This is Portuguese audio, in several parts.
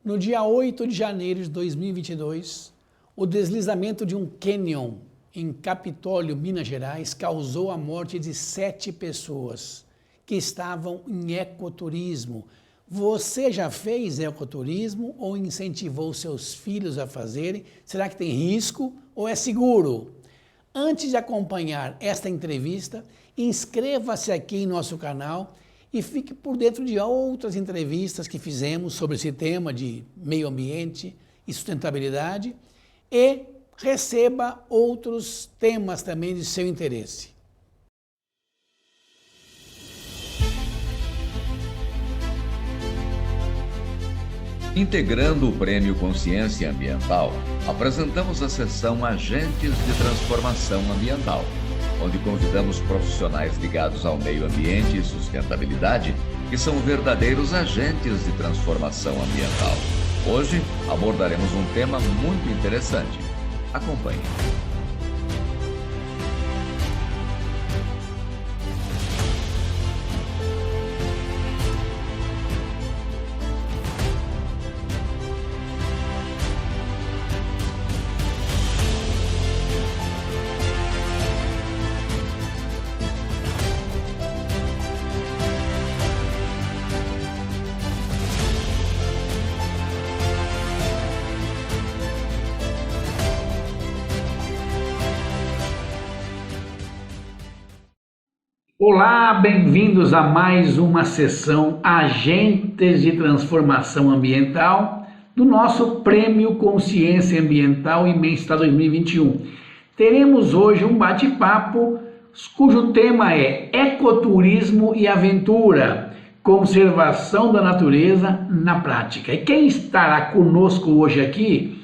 No dia 8 de janeiro de 2022, o deslizamento de um cânion em Capitólio, Minas Gerais, causou a morte de 7 pessoas que estavam em ecoturismo. Você já fez ecoturismo ou incentivou seus filhos a fazerem? Será que tem risco ou é seguro? Antes de acompanhar esta entrevista, inscreva-se aqui em nosso canal e fique por dentro de outras entrevistas que fizemos sobre esse tema de meio ambiente e sustentabilidade e receba outros temas também de seu interesse. Integrando o Prêmio Consciência Ambiental, apresentamos a sessão Agentes de Transformação Ambiental, onde convidamos profissionais ligados ao meio ambiente e sustentabilidade, que são verdadeiros agentes de transformação ambiental. Hoje abordaremos um tema muito interessante. Acompanhe. Olá, bem-vindos a mais uma sessão Agentes de Transformação Ambiental do nosso Prêmio Consciência Ambiental Imensidade 2021. Teremos hoje um bate-papo cujo tema é Ecoturismo e Aventura, Conservação da Natureza na Prática. E quem estará conosco hoje aqui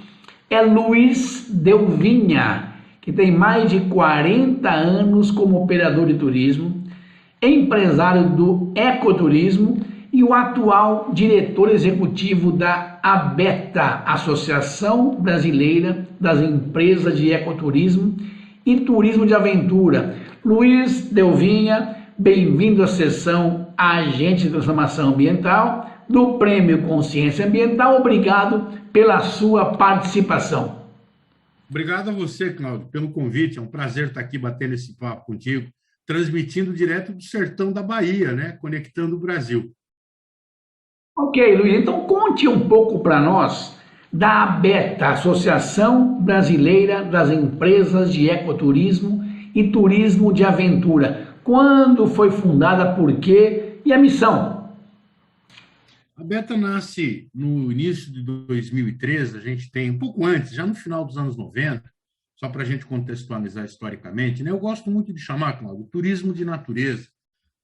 é Luiz Delvinha, que tem mais de 40 anos como operador de turismo, empresário do ecoturismo e o atual diretor executivo da ABETA, Associação Brasileira das Empresas de Ecoturismo e Turismo de Aventura. Luiz Delvinha, bem-vindo à sessão Agente de Transformação Ambiental do Prêmio Consciência Ambiental. Obrigado pela sua participação. Obrigado a você, Cláudio, pelo convite. É um prazer estar aqui batendo esse papo contigo, transmitindo direto do sertão da Bahia, né? Conectando o Brasil. Ok, Luiz, então conte um pouco para nós da ABETA, Associação Brasileira das Empresas de Ecoturismo e Turismo de Aventura. Quando foi fundada, por quê e a missão? A ABETA nasce no início de 2013, a gente tem um pouco antes, já no final dos anos 90, só para a gente contextualizar historicamente, né? Eu gosto muito de chamar, Cláudio, turismo de natureza.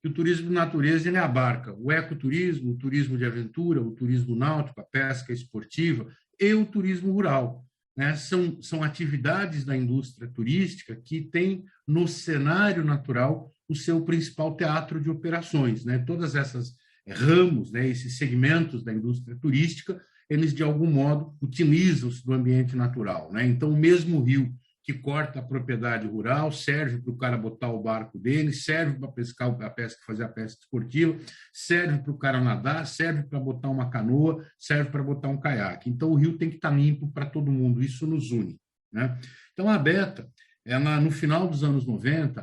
E o turismo de natureza ele abarca o ecoturismo, o turismo de aventura, o turismo náutico, a pesca esportiva e o turismo rural, né? São atividades da indústria turística que têm no cenário natural o seu principal teatro de operações, né? Todas essas ramos, né, esses segmentos da indústria turística, eles de algum modo utilizam-se do ambiente natural, né? Então, o mesmo rio que corta a propriedade rural serve para o cara botar o barco dele, serve para pescar a pesca, fazer a pesca esportiva, serve para o cara nadar, serve para botar uma canoa, serve para botar um caiaque. Então, o rio tem que estar limpo para todo mundo, isso nos une, né? Então, a ABETA, ela, no final dos anos 90,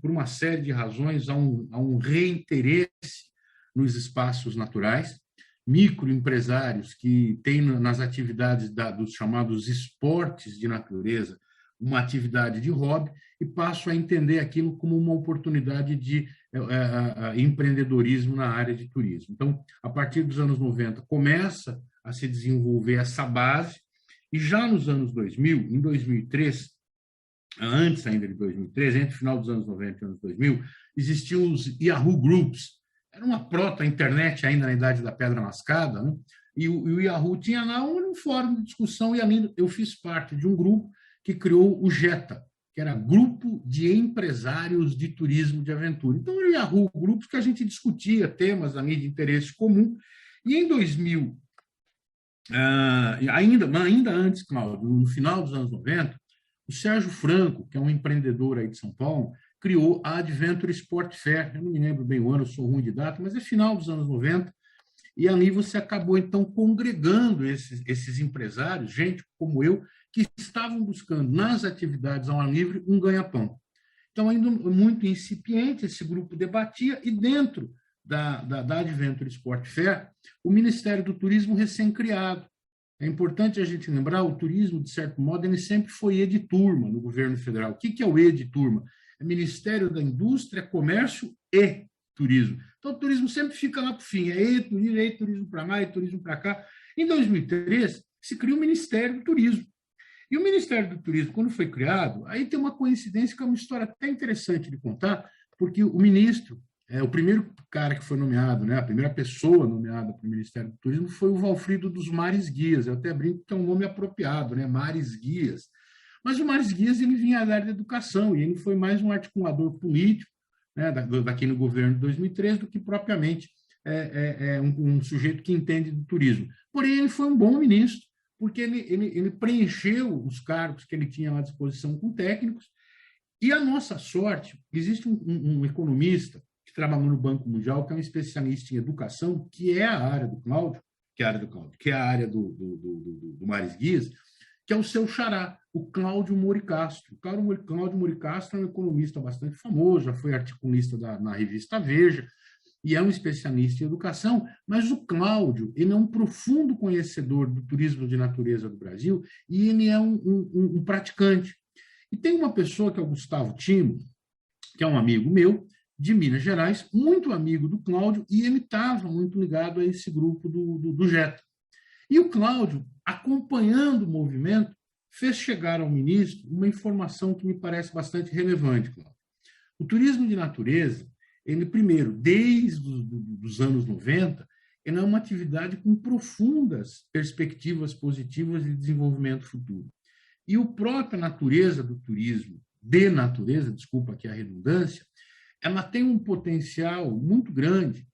por uma série de razões, há um reinteresse nos espaços naturais, microempresários que têm nas atividades dos chamados esportes de natureza uma atividade de hobby e passam a entender aquilo como uma oportunidade de empreendedorismo na área de turismo. Então, a partir dos anos 90, começa a se desenvolver essa base e já nos anos 2000, em 2003, antes ainda de 2003, entre o final dos anos 90 e anos 2000, existiam os Yahoo Groups. Era uma proto-internet ainda na idade da pedra lascada, né? E o Yahoo tinha lá um fórum de discussão e eu fiz parte de um grupo que criou o JETA, que era Grupo de Empresários de Turismo de Aventura. Então, o Yahoo Grupos que a gente discutia temas da mídia de interesse comum. E em 2000, ainda antes, Cláudio, no final dos anos 90, o Sérgio Franco, que é um empreendedor aí de São Paulo, criou a Adventure Sport Fair. Eu não me lembro bem o ano, eu sou ruim de data, mas é final dos anos 90. e ali você acabou, então, congregando esses empresários, gente como eu, que estavam buscando, nas atividades ao ar livre, um ganha-pão. Então, ainda muito incipiente, esse grupo debatia, e dentro da Adventure Sport Fair, o Ministério do Turismo recém-criado. É importante a gente lembrar, o turismo, de certo modo, ele sempre foi editurma no governo federal. O que é o editurma? É Ministério da Indústria, Comércio e Turismo. Então, o turismo sempre fica lá para o fim. É turismo para lá, turismo para cá. Em 2003, se cria o Ministério do Turismo. E o Ministério do Turismo, quando foi criado, aí tem uma coincidência que é uma história até interessante de contar, porque o ministro, o primeiro cara que foi nomeado, né, a primeira pessoa nomeada para o Ministério do Turismo foi o Valfrido dos Mares Guias. Eu até brinco que é um nome apropriado, né, Mares Guias. Mas o Mares Guias ele vinha da área da educação, e ele foi mais um articulador político, né, daqui no governo de 2013, do que propriamente um sujeito que entende do turismo. Porém, ele foi um bom ministro, porque ele preencheu os cargos que ele tinha à disposição com técnicos, e a nossa sorte, existe um economista que trabalhou no Banco Mundial, que é um especialista em educação, que é a área do Cláudio, que é a área do Mares Guias, que é o seu xará, o Cláudio Moricastro. O Cláudio Moricastro é um economista bastante famoso, já foi articulista na revista Veja, e é um especialista em educação, mas o Cláudio, ele é um profundo conhecedor do turismo de natureza do Brasil, e ele é um praticante. E tem uma pessoa que é o Gustavo Timo, que é um amigo meu, de Minas Gerais, muito amigo do Cláudio, e ele estava muito ligado a esse grupo do JETA. E o Cláudio, acompanhando o movimento, fez chegar ao ministro uma informação que me parece bastante relevante, Cláudio. O turismo de natureza, ele, primeiro, desde os anos 90, ele é uma atividade com profundas perspectivas positivas de desenvolvimento futuro. E a própria natureza do turismo, desculpa aqui a redundância, ela tem um potencial muito grande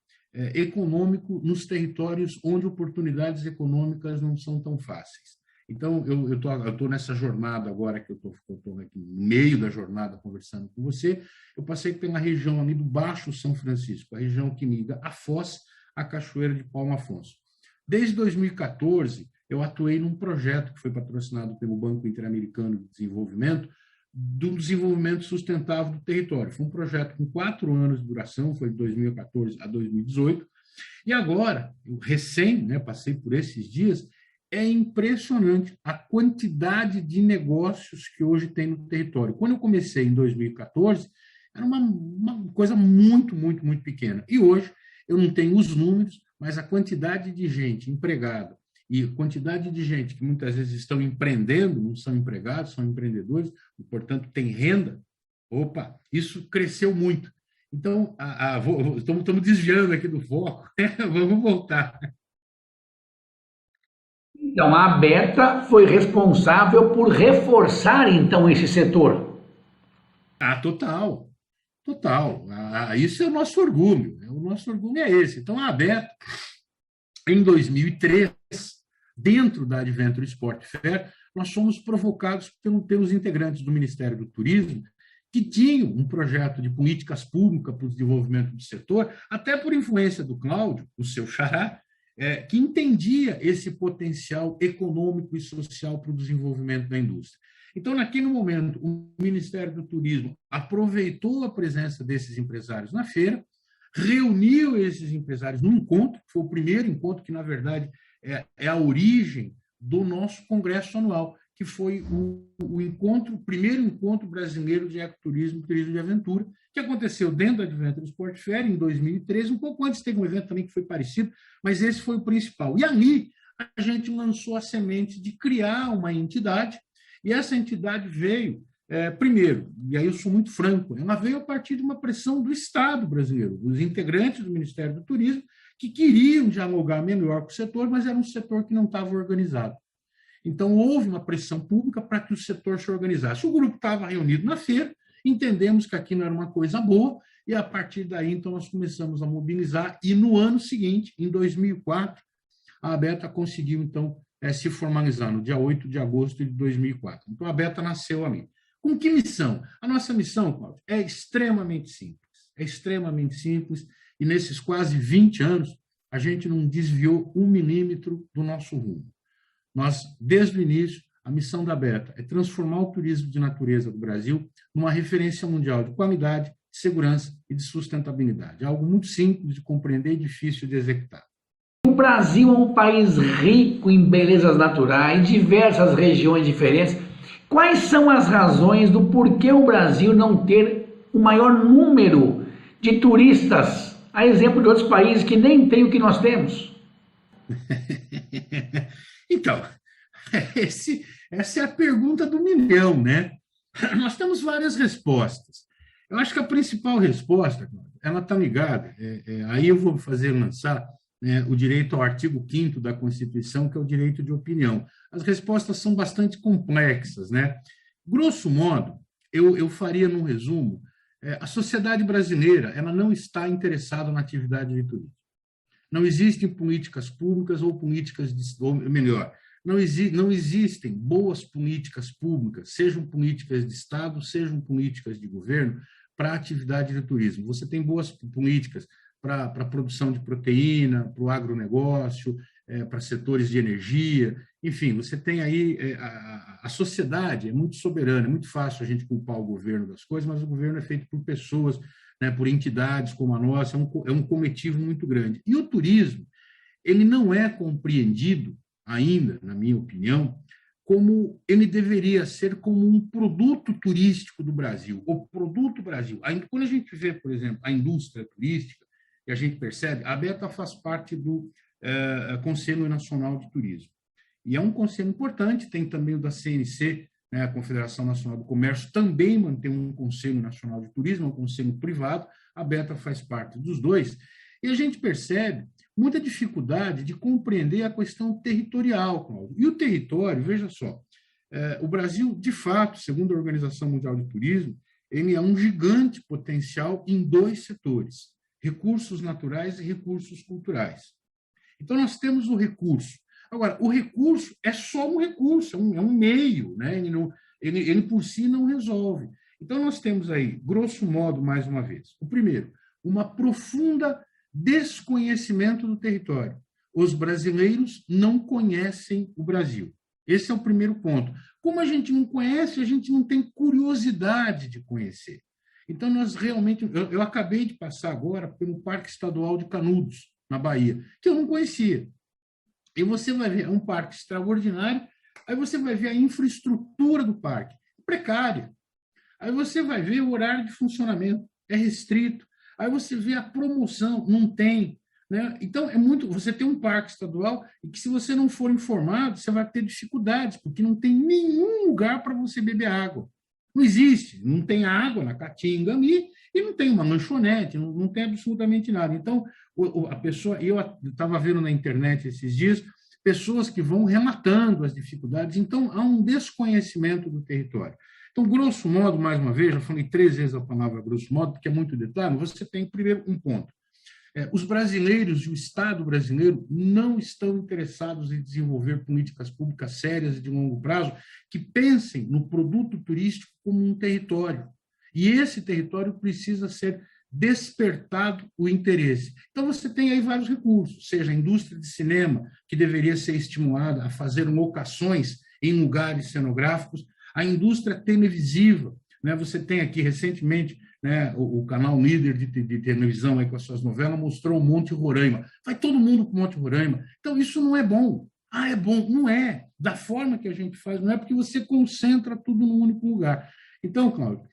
econômico nos territórios onde oportunidades econômicas não são tão fáceis. Então, eu estou nessa jornada agora, que eu estou aqui no meio da jornada conversando com você, eu passei pela região ali do Baixo São Francisco, a região que liga a Foz à Cachoeira de Palmo Afonso. Desde 2014, eu atuei num projeto que foi patrocinado pelo Banco Interamericano de Desenvolvimento, do desenvolvimento sustentável do território. Foi um projeto com 4 anos de duração, foi de 2014 a 2018, e agora, eu passei por esses dias, é impressionante a quantidade de negócios que hoje tem no território. Quando eu comecei em 2014, era uma coisa muito, muito, muito pequena. E hoje, eu não tenho os números, mas a quantidade de gente empregada e a quantidade de gente que muitas vezes estão empreendendo, não são empregados, são empreendedores, e, portanto, têm renda, isso cresceu muito. Então, estamos desviando aqui do foco, vamos voltar. Então, a Abeta foi responsável por reforçar, então, esse setor. Total. Isso é o nosso orgulho. O nosso orgulho é esse. Então, a Abeta, em 2003, dentro da Adventure Sport Fair, nós fomos provocados pelos integrantes do Ministério do Turismo, que tinham um projeto de políticas públicas para o desenvolvimento do setor, até por influência do Cláudio, o seu xará, que entendia esse potencial econômico e social para o desenvolvimento da indústria. Então, naquele momento, o Ministério do Turismo aproveitou a presença desses empresários na feira, reuniu esses empresários num encontro, que foi o primeiro encontro que, na verdade, é a origem do nosso congresso anual, que foi o primeiro encontro brasileiro de ecoturismo e turismo de aventura, que aconteceu dentro da Adventure Sport Fair em 2013, um pouco antes teve um evento também que foi parecido, mas esse foi o principal. E ali a gente lançou a semente de criar uma entidade, e essa entidade veio, primeiro, e aí eu sou muito franco, ela veio a partir de uma pressão do Estado brasileiro, dos integrantes do Ministério do Turismo, que queriam dialogar melhor com o setor, mas era um setor que não estava organizado. Então, houve uma pressão pública para que o setor se organizasse. O grupo estava reunido na feira, entendemos que aquilo era uma coisa boa, e a partir daí, então, nós começamos a mobilizar, e no ano seguinte, em 2004, a Abeta conseguiu, então, se formalizar, no dia 8 de agosto de 2004. Então, a Abeta nasceu ali. Com que missão? A nossa missão, Cláudio, é extremamente simples, e nesses quase 20 anos, a gente não desviou 1 milímetro do nosso rumo. Nós, desde o início, a missão da Beta é transformar o turismo de natureza do Brasil numa referência mundial de qualidade, de segurança e de sustentabilidade. É algo muito simples de compreender e difícil de executar. O Brasil é um país rico em belezas naturais, diversas regiões diferentes. Quais são as razões do porquê o Brasil não ter o maior número de turistas, a exemplo de outros países que nem têm o que nós temos? Então, essa é a pergunta do milhão, né? Nós temos várias respostas. Eu acho que a principal resposta, ela está ligada, aí eu vou lançar o direito ao artigo 5º da Constituição, que é o direito de opinião. As respostas são bastante complexas, né? Grosso modo, eu faria num resumo, a sociedade brasileira ela não está interessada na atividade de turismo. Não existem políticas públicas ou políticas, ou melhor, não existem boas políticas públicas, sejam políticas de Estado, sejam políticas de governo, para a atividade de turismo. Você tem boas políticas para a produção de proteína, para o agronegócio, para setores de energia, enfim, você tem aí, a sociedade é muito soberana, é muito fácil a gente culpar o governo das coisas, mas o governo é feito por pessoas, né, por entidades como a nossa, é um coletivo muito grande. E o turismo, ele não é compreendido ainda, na minha opinião, como ele deveria ser como um produto turístico do Brasil, o produto Brasil. Quando a gente vê, por exemplo, a indústria turística, e a gente percebe, a Beta faz parte do Conselho Nacional de Turismo. E é um conselho importante, tem também o da CNC, né, a Confederação Nacional do Comércio, também mantém um Conselho Nacional de Turismo, um conselho privado, a Beta faz parte dos dois, e a gente percebe muita dificuldade de compreender a questão territorial, Cláudio. E o território, veja só, o Brasil, de fato, segundo a Organização Mundial de Turismo, ele é um gigante potencial em 2 setores, recursos naturais e recursos culturais. Então, nós temos o recurso. Agora, o recurso é só um recurso, é um meio, né? Ele por si não resolve. Então, nós temos aí, grosso modo, mais uma vez, o primeiro, uma profunda desconhecimento do território. Os brasileiros não conhecem o Brasil. Esse é o primeiro ponto. Como a gente não conhece, a gente não tem curiosidade de conhecer. Então, nós realmente... Eu acabei de passar agora pelo Parque Estadual de Canudos, na Bahia, que eu não conhecia. E você vai ver, é um parque extraordinário, aí você vai ver a infraestrutura do parque, precária. Aí você vai ver o horário de funcionamento, é restrito. Aí você vê a promoção, não tem. Né? Então, você tem um parque estadual e que, se você não for informado, você vai ter dificuldades, porque não tem nenhum lugar para você beber água. Não existe, não tem água na Caatinga ali e não tem uma lanchonete, não tem absolutamente nada. Então, a pessoa, eu estava vendo na internet esses dias, pessoas que vão relatando as dificuldades, então há um desconhecimento do território. Então, grosso modo, mais uma vez, já falei 3 vezes a palavra grosso modo, porque é muito detalhe, você tem, primeiro, um ponto. Os brasileiros e o Estado brasileiro não estão interessados em desenvolver políticas públicas sérias e de longo prazo que pensem no produto turístico como um território. E esse território precisa ser despertado o interesse. Então, você tem aí vários recursos, seja a indústria de cinema, que deveria ser estimulada a fazer locações em lugares cenográficos, a indústria televisiva, né? Você tem aqui, recentemente, né, o canal líder de televisão aí com as suas novelas mostrou o Monte Roraima. Vai todo mundo para o Monte Roraima. Então, isso não é bom. É bom. Não é. Da forma que a gente faz, não é porque você concentra tudo num único lugar. Então, Cláudio,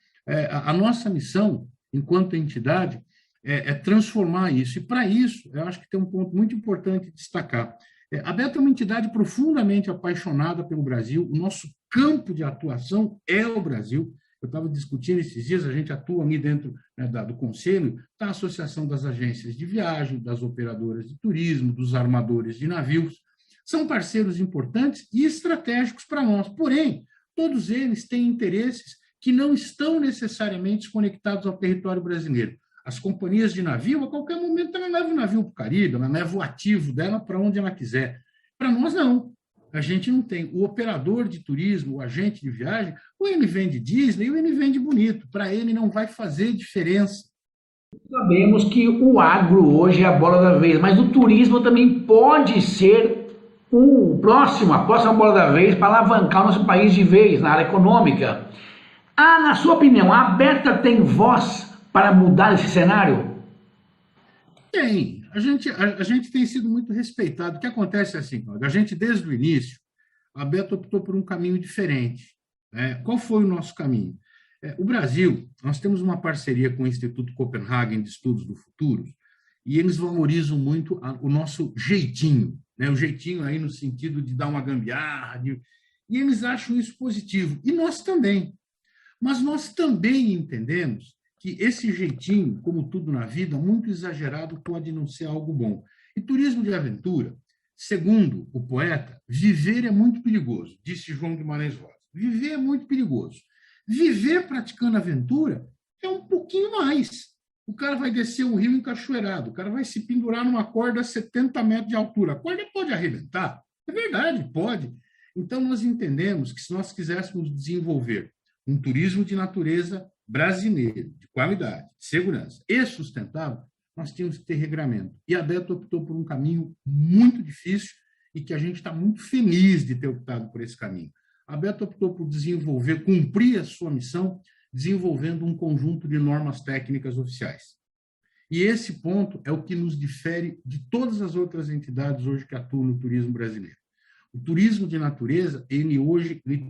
a nossa missão, enquanto entidade, é transformar isso. E, para isso, eu acho que tem um ponto muito importante de destacar. A Beta é uma entidade profundamente apaixonada pelo Brasil. O nosso campo de atuação é o Brasil. Eu estava discutindo esses dias, a gente atua ali dentro, né, do Conselho, da Associação das Agências de Viagem, das operadoras de turismo, dos armadores de navios. São parceiros importantes e estratégicos para nós. Porém, todos eles têm interesses que não estão necessariamente conectados ao território brasileiro. As companhias de navio, a qualquer momento, ela leva o navio para o Caribe, ela leva o ativo dela para onde ela quiser. Para nós, não. A gente não tem. O operador de turismo, o agente de viagem, ou ele vende Disney, ou ele vende bonito. Para ele não vai fazer diferença. Sabemos que o agro hoje é a bola da vez, mas o turismo também pode ser a próxima bola da vez para alavancar o nosso país de vez na área econômica. Ah, na sua opinião, a Beta tem voz para mudar esse cenário? Tem. A gente tem sido muito respeitado. O que acontece é assim, Cláudio, a gente, desde o início, a Beta optou por um caminho diferente. Né? Qual foi o nosso caminho? O Brasil, nós temos uma parceria com o Instituto Copenhagen de Estudos do Futuro, e eles valorizam muito o nosso jeitinho, né? O jeitinho aí no sentido de dar uma gambiarra, e eles acham isso positivo. E nós também. Mas nós também entendemos que esse jeitinho, como tudo na vida, muito exagerado, pode não ser algo bom. E turismo de aventura, segundo o poeta, viver é muito perigoso, disse João Guimarães Rosa. Viver é muito perigoso. Viver praticando aventura é um pouquinho mais. O cara vai descer um rio encachoeirado, o cara vai se pendurar numa corda a 70 metros de altura. A corda pode arrebentar? É verdade, pode. Então, nós entendemos que se nós quiséssemos desenvolver um turismo de natureza brasileiro, de qualidade, de segurança e sustentável, nós tínhamos que ter regramento. E a Beta optou por um caminho muito difícil e que a gente está muito feliz de ter optado por esse caminho. A Beta optou por desenvolver, cumprir a sua missão, desenvolvendo um conjunto de normas técnicas oficiais. E esse ponto é o que nos difere de todas as outras entidades hoje que atuam no turismo brasileiro. O turismo de natureza, ele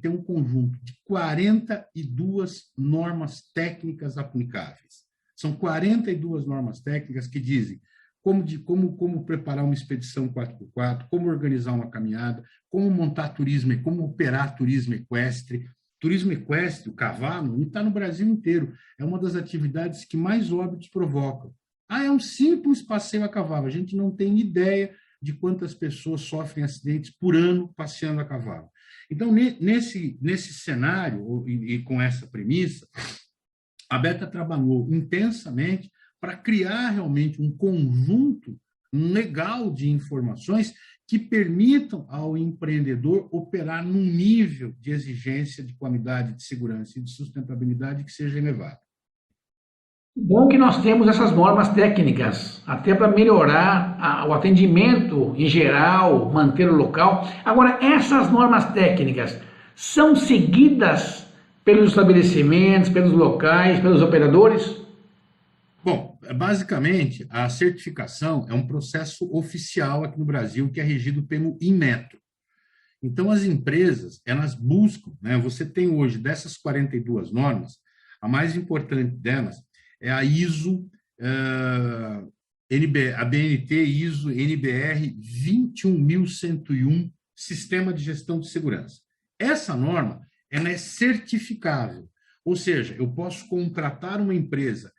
tem um conjunto de 42 normas técnicas aplicáveis. São 42 normas técnicas que dizem como preparar uma expedição 4x4, como organizar uma caminhada, como montar turismo, como operar turismo equestre. Turismo equestre, o cavalo, está no Brasil inteiro. É uma das atividades que mais óbitos provocam. É um simples passeio a cavalo. A gente não tem ideia de quantas pessoas sofrem acidentes por ano passeando a cavalo. Então, nesse cenário, e com essa premissa, a Beta trabalhou intensamente para criar realmente um conjunto legal de informações que permitam ao empreendedor operar num nível de exigência de qualidade, de segurança e de sustentabilidade que seja elevado. Bom que nós temos essas normas técnicas, até para melhorar o atendimento em geral, manter o local. Agora, essas normas técnicas são seguidas pelos estabelecimentos, pelos locais, pelos operadores? Bom, basicamente, a certificação é um processo oficial aqui no Brasil que é regido pelo Inmetro. Então, as empresas, elas buscam, né? Você tem hoje, dessas 42 normas, a mais importante delas é a ISO, a BNT ISO NBR 21101, Sistema de Gestão de Segurança. Essa norma, ela é certificável, ou seja, eu posso contratar uma empresa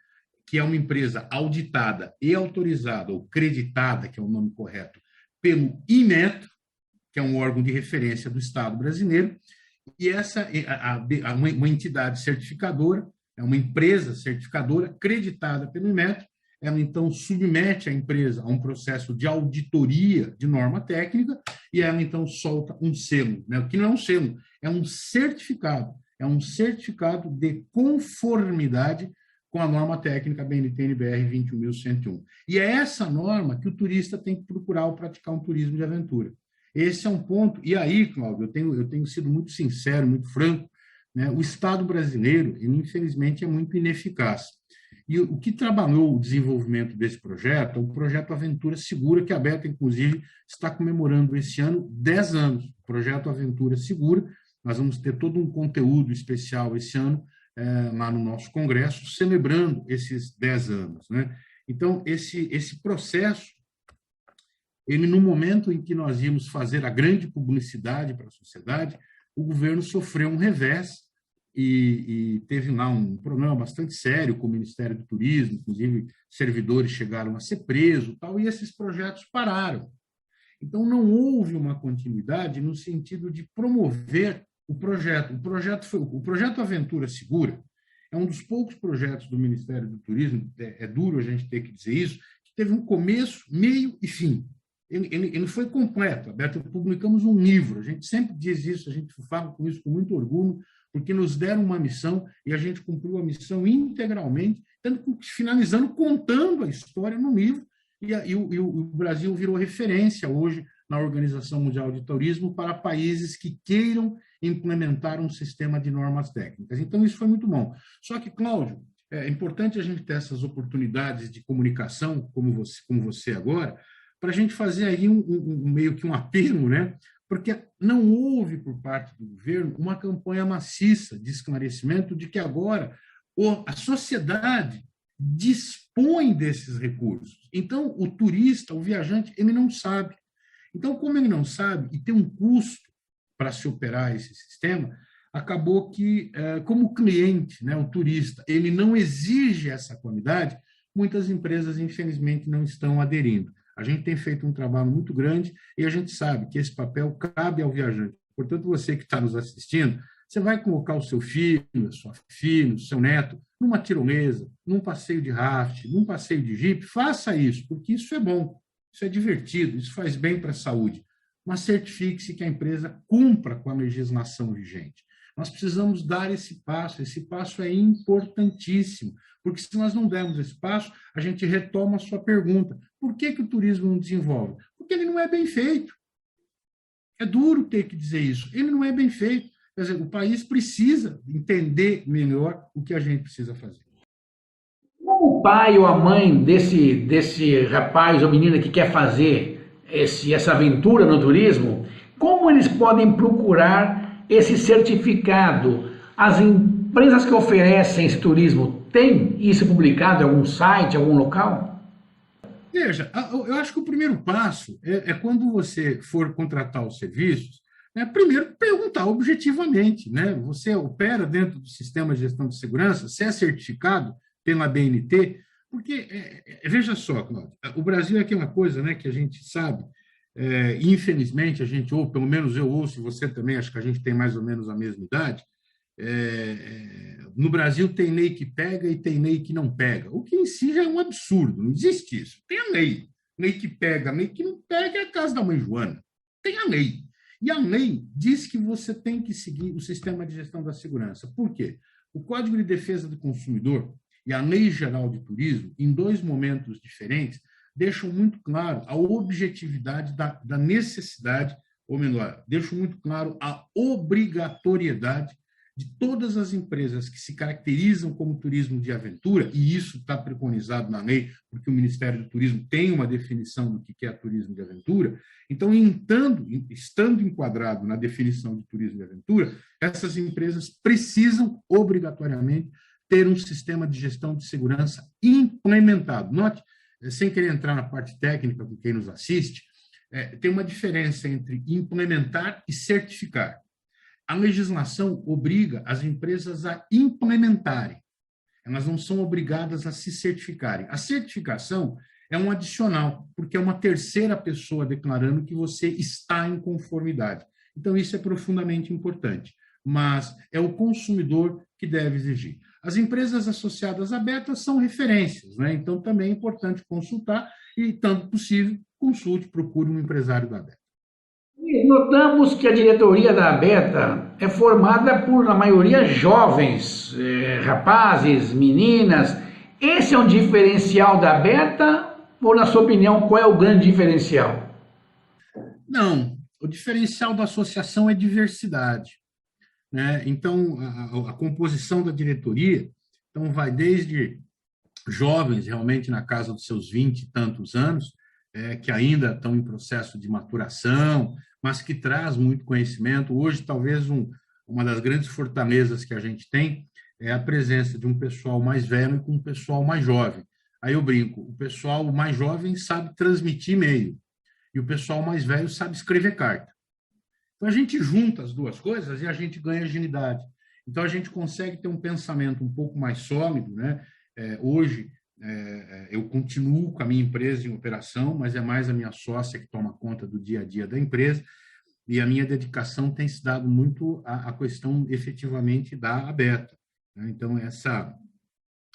que é uma empresa auditada e autorizada, ou creditada, que é o nome correto, pelo Inmetro, que é um órgão de referência do Estado brasileiro, e essa uma entidade certificadora, é uma empresa certificadora creditada pelo Inmetro, ela então submete a empresa a um processo de auditoria de norma técnica e ela então solta um selo, né? Que não é um selo, é um certificado de conformidade com a norma técnica BNT-NBR 21101. E é essa norma que o turista tem que procurar ao praticar um turismo de aventura. Esse é um ponto. E aí, Cláudio, eu tenho sido muito sincero, muito franco, né? O Estado brasileiro, ele, infelizmente, é muito ineficaz. E o que trabalhou o desenvolvimento desse projeto é o projeto Aventura Segura, que a Beta, inclusive, está comemorando esse ano 10 anos. O projeto Aventura Segura, nós vamos ter todo um conteúdo especial esse ano, lá no nosso congresso, celebrando esses 10 anos. Né? Então, esse processo, ele, no momento em que nós íamos fazer a grande publicidade para a sociedade, o governo sofreu um revés e teve lá um problema bastante sério com o Ministério do Turismo, inclusive servidores chegaram a ser presos, tal, e esses projetos pararam. Então, não houve uma continuidade no sentido de promover o projeto. O projeto Aventura Segura é um dos poucos projetos do Ministério do Turismo, é duro a gente ter que dizer isso, que teve um começo, meio e fim. Ele foi completo. Alberto, publicamos um livro, a gente sempre diz isso, a gente fala com isso com muito orgulho, porque nos deram uma missão e a gente cumpriu a missão integralmente. finalizando contando a história no livro, e o Brasil virou referência hoje na Organização Mundial de Turismo para países que queiram implementar um sistema de normas técnicas. Então, isso foi muito bom. Só que, Cláudio, é importante a gente ter essas oportunidades de comunicação, como você agora, para a gente fazer aí meio que um apelo, né? Porque não houve, por parte do governo, uma campanha maciça de esclarecimento de que agora a sociedade dispõe desses recursos. Então, o turista, o viajante, ele não sabe. Então, como ele não sabe e tem um custo para se operar esse sistema, acabou que, como cliente, né, o turista, ele não exige essa qualidade, muitas empresas, infelizmente, não estão aderindo. A gente tem feito um trabalho muito grande e a gente sabe que esse papel cabe ao viajante. Portanto, você que está nos assistindo, você vai colocar o seu filho, a sua filha, o seu neto, numa tirolesa, num passeio de raft, num passeio de jipe, faça isso, porque isso é bom, isso é divertido, isso faz bem para a saúde. Mas certifique-se que a empresa cumpra com a legislação vigente. Nós precisamos dar esse passo é importantíssimo, porque se nós não dermos esse passo, a gente retoma a sua pergunta. Por que o turismo não desenvolve? Porque ele não é bem feito. É duro ter que dizer isso. Ele não é bem feito. Quer dizer, o país precisa entender melhor o que a gente precisa fazer. O pai ou a mãe desse rapaz ou menina que quer fazer essa aventura no turismo, como eles podem procurar esse certificado? As empresas que oferecem esse turismo têm isso publicado em algum site, em algum local? Veja, eu acho que o primeiro passo é quando você for contratar os serviços, né, primeiro perguntar objetivamente, né? Você opera dentro do sistema de gestão de segurança, se é certificado pela BNT, porque, veja só, Cláudio, o Brasil é aquela coisa, né, que a gente sabe, infelizmente, a gente, ou pelo menos eu ouço, você também, acho que a gente tem mais ou menos a mesma idade, no Brasil tem lei que pega e tem lei que não pega, o que em si já é um absurdo, não existe isso. Tem a lei que pega, a lei que não pega é a casa da mãe Joana. Tem a lei. E a lei diz que você tem que seguir o sistema de gestão da segurança. Por quê? O Código de Defesa do Consumidor e a Lei Geral de Turismo, em dois momentos diferentes, deixam muito claro a objetividade da necessidade, ou melhor, deixam muito claro a obrigatoriedade de todas as empresas que se caracterizam como turismo de aventura, e isso está preconizado na lei, porque o Ministério do Turismo tem uma definição do que é turismo de aventura. Então, estando enquadrado na definição de turismo de aventura, essas empresas precisam, obrigatoriamente, ter um sistema de gestão de segurança implementado. Note, sem querer entrar na parte técnica com quem nos assiste, tem uma diferença entre implementar e certificar. A legislação obriga as empresas a implementarem. Elas não são obrigadas a se certificarem. A certificação é um adicional, porque é uma terceira pessoa declarando que você está em conformidade. Então, isso é profundamente importante, mas é o consumidor que deve exigir. As empresas associadas à Beta são referências, né? Então, também é importante consultar e, tanto possível, consulte, procure um empresário da Beta. Notamos que a diretoria da Beta é formada por, na maioria, jovens, rapazes, meninas. Esse é um diferencial da Beta? Ou, na sua opinião, qual é o grande diferencial? Não, o diferencial da associação é diversidade, né? Então, a composição da diretoria vai desde jovens, realmente na casa dos seus 20 e tantos anos, que ainda estão em processo de maturação, mas que traz muito conhecimento. Hoje, talvez uma das grandes fortalezas que a gente tem é a presença de um pessoal mais velho com um pessoal mais jovem. Aí eu brinco, o pessoal mais jovem sabe transmitir e-mail e o pessoal mais velho sabe escrever carta. Então, a gente junta as duas coisas e a gente ganha agilidade. Então, a gente consegue ter um pensamento um pouco mais sólido, né? Hoje, eu continuo com a minha empresa em operação, mas é mais a minha sócia que toma conta do dia a dia da empresa, e a minha dedicação tem se dado muito à questão, efetivamente, da Beta, né? Então,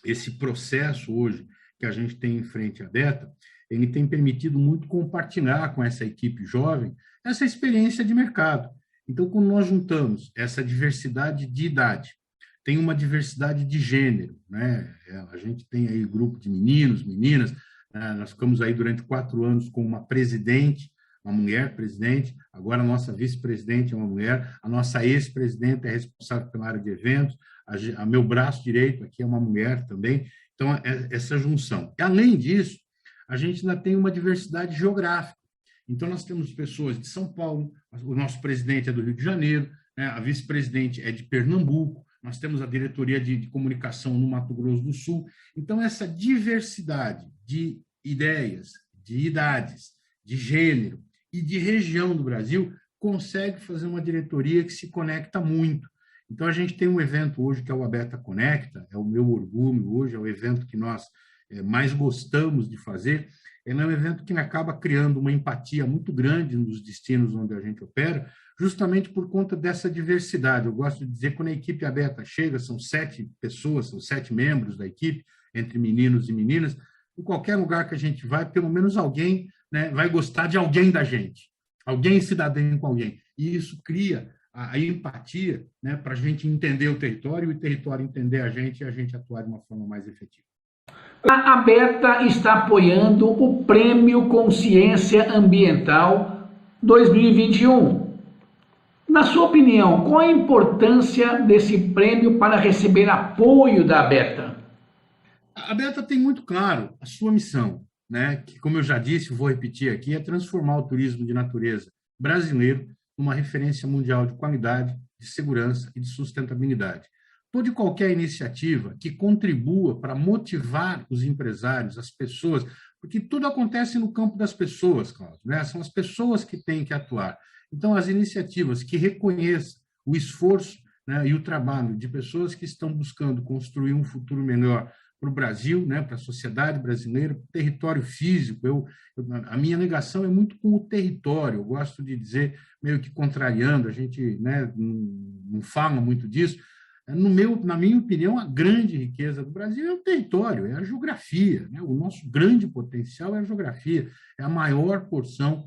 esse processo hoje que a gente tem em frente à Beta, ele tem permitido muito compartilhar com essa equipe jovem essa experiência de mercado. Então, quando nós juntamos essa diversidade de idade, tem uma diversidade de gênero, né? A gente tem aí grupo de meninos, meninas, nós ficamos aí durante 4 anos com uma presidente, uma mulher presidente, agora a nossa vice-presidente é uma mulher, a nossa ex-presidente é responsável pela área de eventos, a meu braço direito aqui é uma mulher também, então essa junção. Além disso, a gente ainda tem uma diversidade geográfica, então nós temos pessoas de São Paulo, o nosso presidente é do Rio de Janeiro, né? A vice-presidente é de Pernambuco, nós temos a diretoria de comunicação no Mato Grosso do Sul, então essa diversidade de ideias, de idades, de gênero, e de região do Brasil, consegue fazer uma diretoria que se conecta muito. Então, a gente tem um evento hoje que é o Abeta Conecta, é o meu orgulho hoje, é o evento que nós mais gostamos de fazer. Ele é um evento que acaba criando uma empatia muito grande nos destinos onde a gente opera, justamente por conta dessa diversidade. Eu gosto de dizer que quando a equipe Abeta chega, são 7 pessoas, são 7 membros da equipe, entre meninos e meninas, em qualquer lugar que a gente vai, pelo menos alguém, né, vai gostar de alguém da gente, alguém se dá bem com alguém. E isso cria a empatia, né, para a gente entender o território e o território entender a gente e a gente atuar de uma forma mais efetiva. A Abeta está apoiando o Prêmio Consciência Ambiental 2021. Na sua opinião, qual a importância desse prêmio para receber apoio da Abeta? A Abeta tem muito claro a sua missão, né, que, como eu já disse, vou repetir aqui, é transformar o turismo de natureza brasileiro numa referência mundial de qualidade, de segurança e de sustentabilidade. Toda e qualquer iniciativa que contribua para motivar os empresários, as pessoas, porque tudo acontece no campo das pessoas, Cláudio, né? São as pessoas que têm que atuar. Então, as iniciativas que reconheçam o esforço, né, e o trabalho de pessoas que estão buscando construir um futuro melhor para o Brasil, né, para a sociedade brasileira, para o território físico. A minha negação é muito com o território, eu gosto de dizer, meio que contrariando, a gente, né, não fala muito disso. Na minha opinião, a grande riqueza do Brasil é o território, é a geografia, né? O nosso grande potencial é a geografia, é a maior porção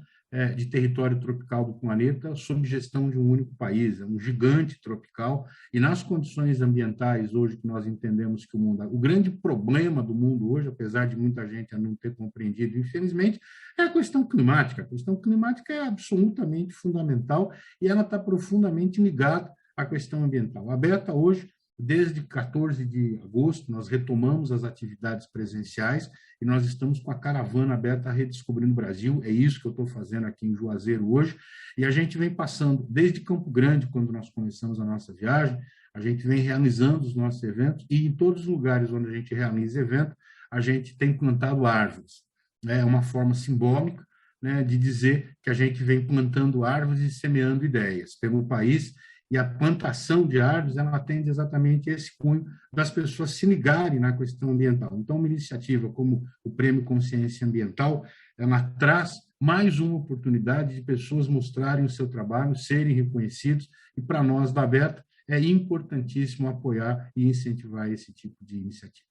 de território tropical do planeta sob gestão de um único país, é um gigante tropical, e nas condições ambientais hoje que nós entendemos que o grande problema do mundo hoje, apesar de muita gente não ter compreendido, infelizmente, é a questão climática. A questão climática é absolutamente fundamental e ela está profundamente ligada à questão ambiental. A Abeta hoje, desde 14 de agosto, nós retomamos as atividades presenciais e nós estamos com a caravana Abeta Redescobrindo o Brasil. É isso que eu estou fazendo aqui em Juazeiro hoje. E a gente vem passando, desde Campo Grande, quando nós começamos a nossa viagem, a gente vem realizando os nossos eventos e em todos os lugares onde a gente realiza evento, a gente tem plantado árvores. É uma forma simbólica, né, de dizer que a gente vem plantando árvores e semeando ideias pelo país. E a plantação de árvores, ela atende exatamente esse cunho das pessoas se ligarem na questão ambiental. Então, uma iniciativa como o Prêmio Consciência Ambiental, ela traz mais uma oportunidade de pessoas mostrarem o seu trabalho, serem reconhecidos, e para nós da Abeta é importantíssimo apoiar e incentivar esse tipo de iniciativa.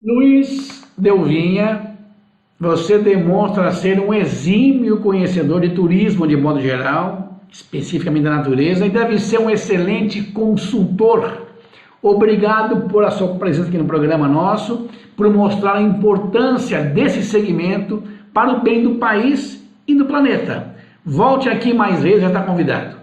Luiz Delvinha, você demonstra ser um exímio conhecedor de turismo de modo geral, especificamente da natureza, e deve ser um excelente consultor. Obrigado por a sua presença aqui no programa nosso, por mostrar a importância desse segmento para o bem do país e do planeta. Volte aqui mais vezes, já está convidado.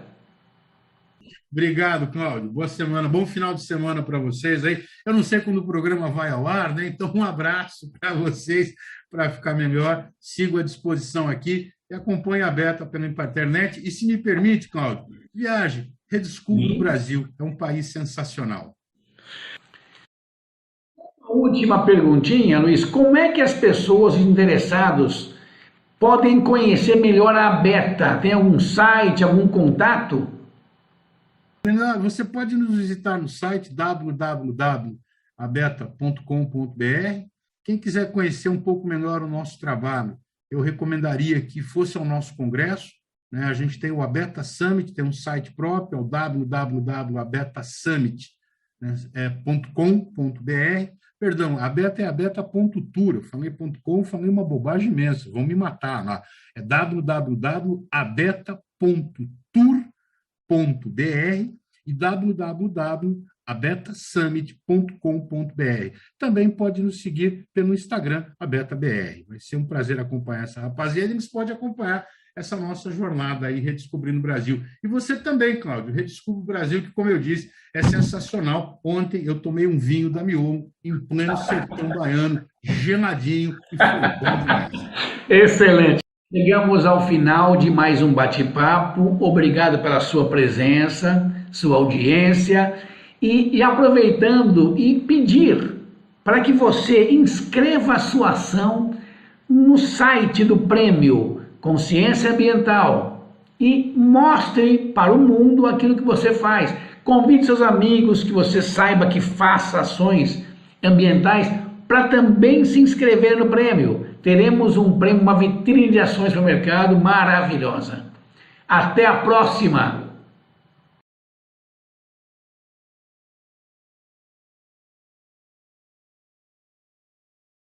Obrigado, Cláudio. Boa semana, bom final de semana para vocês aí. Eu não sei quando o programa vai ao ar, né? Então, um abraço para vocês, para ficar melhor. Sigo à disposição aqui e acompanhe a Abeta pela internet. E, se me permite, Cláudio, viaje, redescubra o Brasil. É um país sensacional. Última perguntinha, Luiz. Como é que as pessoas interessadas podem conhecer melhor a Abeta? Tem algum site, algum contato? Você pode nos visitar no site www.abeta.com.br. Quem quiser conhecer um pouco melhor o nosso trabalho, eu recomendaria que fosse ao nosso congresso, né? A gente tem o Abeta Summit, tem um site próprio, é o www.abetasummit.com.br. Perdão, Abeta é abeta.tour. Eu falei .com, falei uma bobagem imensa, vão me matar lá. É www.abeta.tour.br, e www.abetasummit.com.br. Também pode nos seguir pelo Instagram, AbetaBR. Vai ser um prazer acompanhar essa rapaziada e você pode acompanhar essa nossa jornada aí, Redescobrindo o Brasil. E você também, Cláudio, Redescubra o Brasil, que, como eu disse, é sensacional. Ontem eu tomei um vinho da Mion, em pleno sertão baiano, geladinho, e foi bom demais. Excelente. Chegamos ao final de mais um bate-papo. Obrigado pela sua presença, sua audiência. E aproveitando e pedir para que você inscreva a sua ação no site do Prêmio Consciência Ambiental e mostre para o mundo aquilo que você faz. Convide seus amigos que você saiba que faça ações ambientais para também se inscrever no prêmio. Teremos um prêmio, uma vitrine de ações para o mercado maravilhosa. Até a próxima!